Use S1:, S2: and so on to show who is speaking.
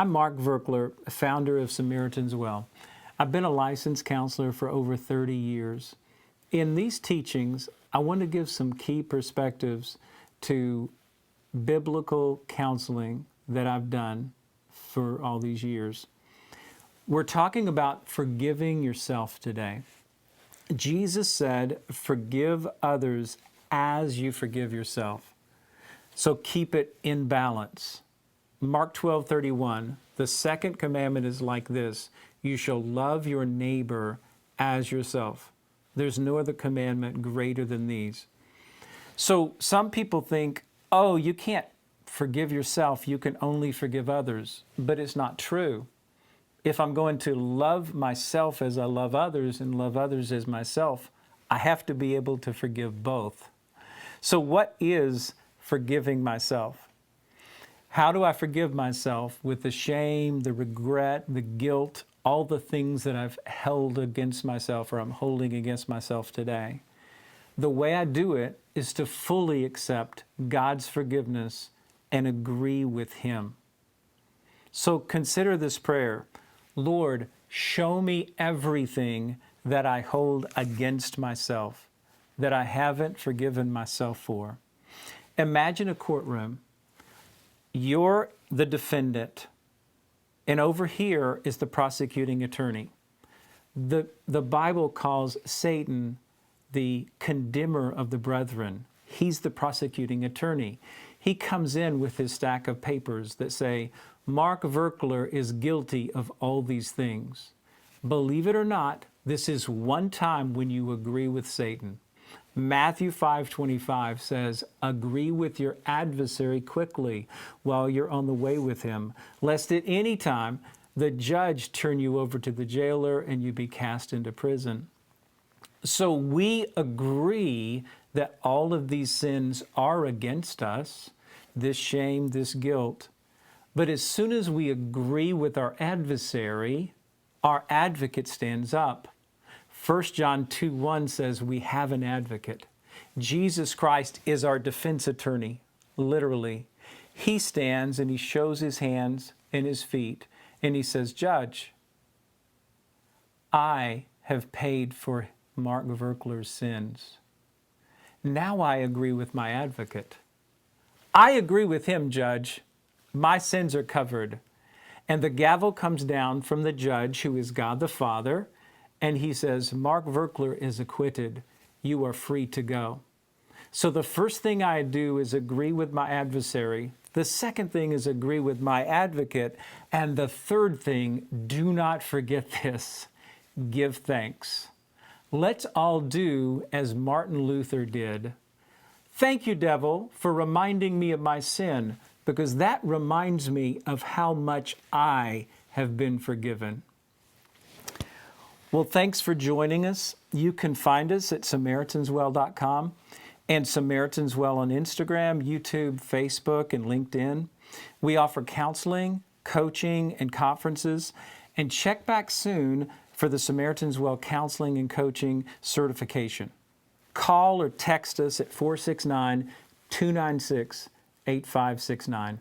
S1: I'm Mark Verkler, founder of Samaritan's Well. I've been a licensed counselor for over 30 years. In these teachings, I want to give some key perspectives to biblical counseling that I've done for all these years. We're talking about forgiving yourself today. Jesus said, forgive others as you forgive yourself. So keep it in balance. Mark 12:31, the second commandment is like this: you shall love your neighbor as yourself. There's no other commandment greater than these. So some people think, oh, you can't forgive yourself, you can only forgive others. But it's not true. If I'm going to love myself as I love others and love others as myself, I have to be able to forgive both. So what is forgiving myself? How do I forgive myself with the shame, the regret, the guilt, all the things that I've held against myself or I'm holding against myself today? The way I do it is to fully accept God's forgiveness and agree with Him. So consider this prayer. Lord, show me everything that I hold against myself, that I haven't forgiven myself for. Imagine a courtroom. You're the defendant, and over here is the prosecuting attorney. The Bible calls Satan the condemner of the brethren. He's the prosecuting attorney. He comes in with his stack of papers that say, Mark Verkler is guilty of all these things. Believe it or not, this is one time when you agree with Satan. Matthew 5:25 says, agree with your adversary quickly while you're on the way with him, lest at any time the judge turn you over to the jailer and you be cast into prison. So we agree that all of these sins are against us, this shame, this guilt. But as soon as we agree with our adversary, our advocate stands up. 1 John 2:1 says we have an advocate. Jesus Christ is our defense attorney, literally. He stands and he shows his hands and his feet and he says, Judge, I have paid for Mark Verkler's sins. Now I agree with my advocate. I agree with him, Judge. My sins are covered. And the gavel comes down from the judge, who is God the Father, and he says, Mark Verkler is acquitted. You are free to go. So the first thing I do is agree with my adversary. The second thing is agree with my advocate. And the third thing, do not forget this, give thanks. Let's all do as Martin Luther did. Thank you, devil, for reminding me of my sin, because that reminds me of how much I have been forgiven. Well, thanks for joining us. You can find us at SamaritansWell.com and Samaritan's Well on Instagram, YouTube, Facebook, and LinkedIn. We offer counseling, coaching, and conferences. And check back soon for the Samaritan's Well Counseling and Coaching Certification. Call or text us at 469-296-8569.